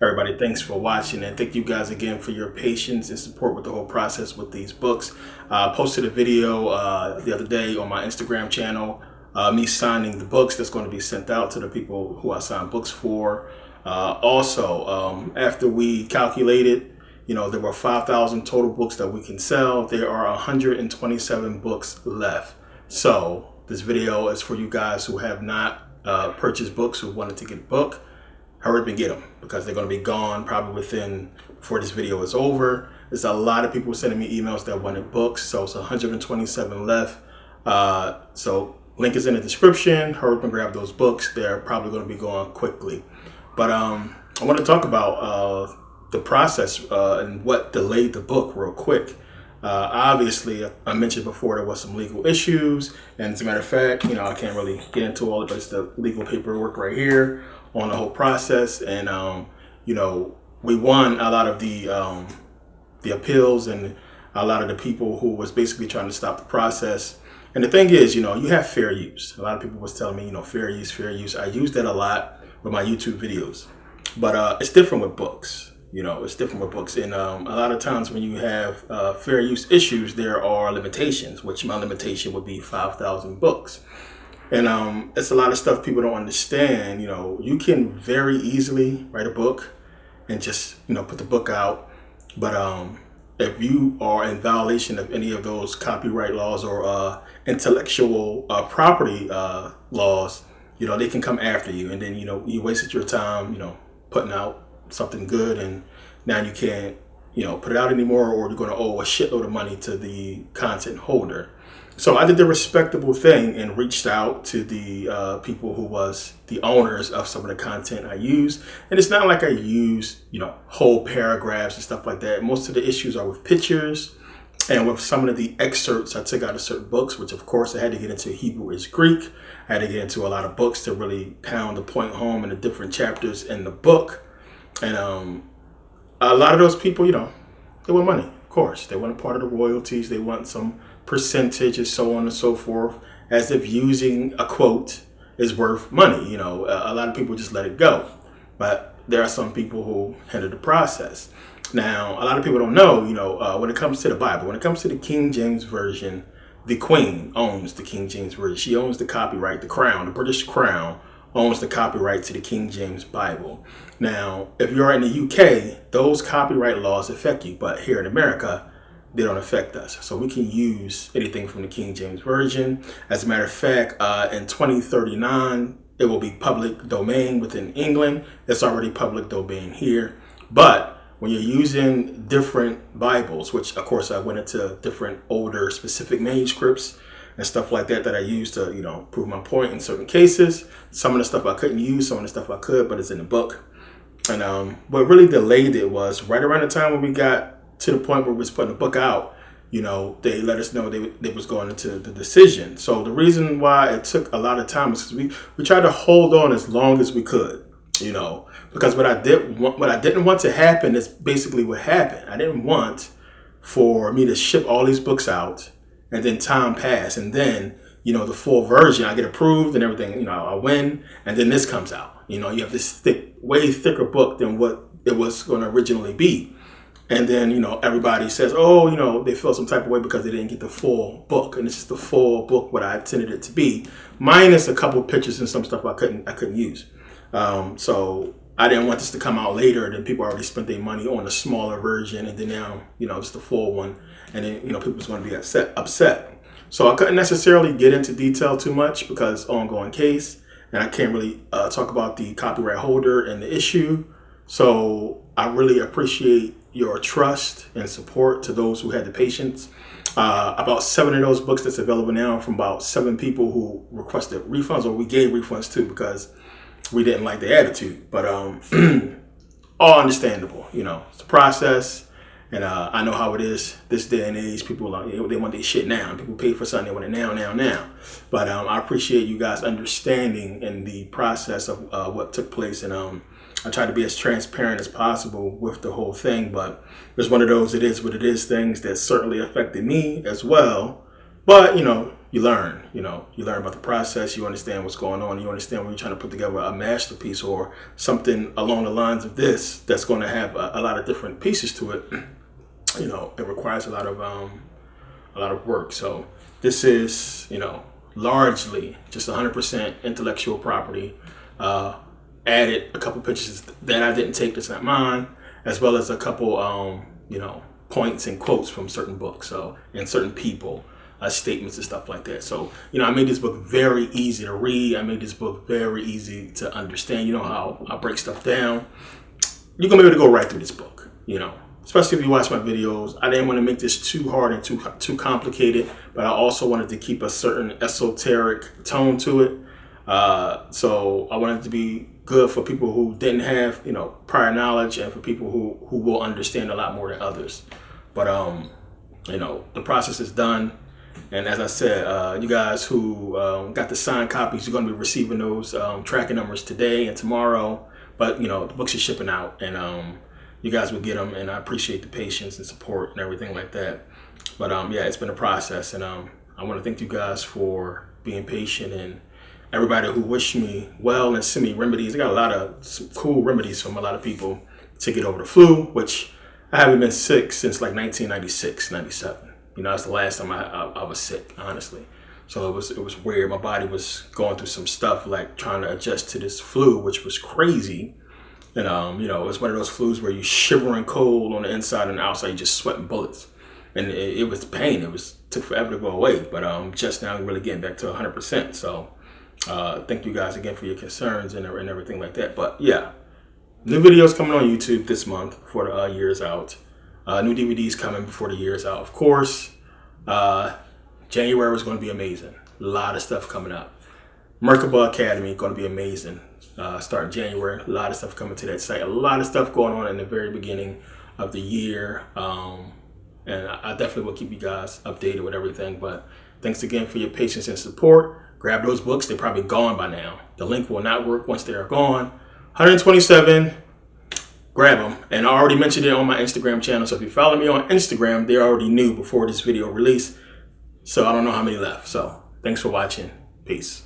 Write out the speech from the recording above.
Everybody, thanks for watching, and thank you guys again for your patience and support with the whole process with these books. I posted a video the other day on my Instagram channel, me signing the books that's going to be sent out to the people who I signed books for. Also, after we calculated, there were 5,000 total books that we can sell. There are 127 books left. So this video is for you guys who have not purchased books, who wanted to get a book. Hurry up and get them, because they're going to be gone probably before this video is over. There's a lot of people sending me emails that wanted books, so it's 127 left. So link is in the description. Hurry up and grab those books. They're probably going to be going quickly. But I want to talk about the process and what delayed the book real quick. Obviously, I mentioned before there was some legal issues, and as a matter of fact, I can't really get into all of it, but it's the legal paperwork right here on the whole process. And we won a lot of the appeals and a lot of the people who was basically trying to stop the process. And the thing is, you have fair use. A lot of people was telling me, fair use. I use that a lot with my YouTube videos, but it's different with books. It's different with books. And a lot of times when you have fair use issues, there are limitations, which my limitation would be 5,000 books. And it's a lot of stuff people don't understand. You can very easily write a book and just, put the book out. But if you are in violation of any of those copyright laws or intellectual property laws, they can come after you. And then, you wasted your time, putting out something good, and now you can't, put it out anymore, or you're going to owe a shitload of money to the content holder. So I did the respectable thing and reached out to the people who was the owners of some of the content I use. And it's not like I use, whole paragraphs and stuff like that. Most of the issues are with pictures and with some of the excerpts I took out of certain books, which of course I had to get into Hebrew is Greek. I had to get into a lot of books to really pound the point home in the different chapters in the book. And a lot of those people, they want money, of course. They want a part of the royalties. They want some percentage and so on and so forth, as if using a quote is worth money. A lot of people just let it go. But there are some people who hinder the process. Now, a lot of people don't know, when it comes to the Bible, when it comes to the King James Version, the Queen owns the King James Version. She owns the copyright, the crown, the British crown owns the copyright to the King James Bible. Now, if you're in the UK, those copyright laws affect you, but here in America, they don't affect us. So we can use anything from the King James Version. As a matter of fact, in 2039, it will be public domain within England. It's already public domain here. But when you're using different Bibles, which of course I went into different older specific manuscripts and stuff like that I used to, prove my point in certain cases. Some of the stuff I couldn't use, some of the stuff I could, but it's in the book. And what really delayed it was right around the time when we got to the point where we was putting the book out, they let us know they was going into the decision. So the reason why it took a lot of time is because we tried to hold on as long as we could, because what I didn't want to happen is basically what happened. I didn't want for me to ship all these books out and then time pass, and then, the full version, I get approved and everything, I win, and then this comes out. You have this way thicker book than what it was going to originally be. And then, everybody says, oh, they feel some type of way because they didn't get the full book. And this is the full book, what I intended it to be, minus a couple pictures and some stuff I couldn't use. So I didn't want this to come out later. Then people already spent their money on the smaller version. And then now, it's the full one. And then, people's going to be upset. So I couldn't necessarily get into detail too much because ongoing case. And I can't really talk about the copyright holder and the issue. So I really appreciate your trust and support to those who had the patience. About 7 of those books that's available now from about 7 people who requested refunds, or we gave refunds too because we didn't like the attitude. But all understandable. It's the process. And I know how it is this day and age. People they want their shit now. People pay for something, they want it now. But I appreciate you guys understanding in the process of what took place. And I try to be as transparent as possible with the whole thing. But there's one of those it is what it is things that certainly affected me as well. But, you learn. You learn about the process. You understand what's going on. You understand when you're trying to put together a masterpiece or something along the lines of this that's going to have a lot of different pieces to it. It requires a lot of work. So this is, largely just 100% intellectual property. Added a couple pictures that I didn't take, that's not mine, as well as a couple, points and quotes from certain books, and certain people, statements and stuff like that. So, I made this book very easy to read. I made this book very easy to understand. You know how I break stuff down. You're gonna be able to go right through this book, especially if you watch my videos. I didn't want to make this too hard and too complicated, but I also wanted to keep a certain esoteric tone to it. So I wanted it to be good for people who didn't have, prior knowledge, and for people who will understand a lot more than others. But, the process is done. And as I said, you guys who got the signed copies, you're going to be receiving those tracking numbers today and tomorrow. But, the books are shipping out, and you guys will get them. And I appreciate the patience and support and everything like that. But, it's been a process. And I want to thank you guys for being patient, and everybody who wished me well and sent me remedies. I got a lot of cool remedies from a lot of people to get over the flu, which I haven't been sick since like 1996, 97. That's the last time I was sick, honestly. So it was weird. My body was going through some stuff, like trying to adjust to this flu, which was crazy. And, it was one of those flus where you shivering cold on the inside, and the outside you just sweating bullets. And it was pain. Took forever to go away. But just now really getting back to 100%. So thank you guys again for your concerns and everything like that. But yeah, new videos coming on YouTube this month before the year's out. New DVDs coming before the year's out, of course. January was going to be amazing. A lot of stuff coming up. Merkabah Academy going to be amazing. Starting January, a lot of stuff coming to that site. A lot of stuff going on in the very beginning of the year. And I definitely will keep you guys updated with everything. But thanks again for your patience and support. Grab those books. They're probably gone by now. The link will not work once they are gone. 127. Grab them. And I already mentioned it on my Instagram channel. So if you follow me on Instagram, they already knew before this video released. So I don't know how many left. So thanks for watching. Peace.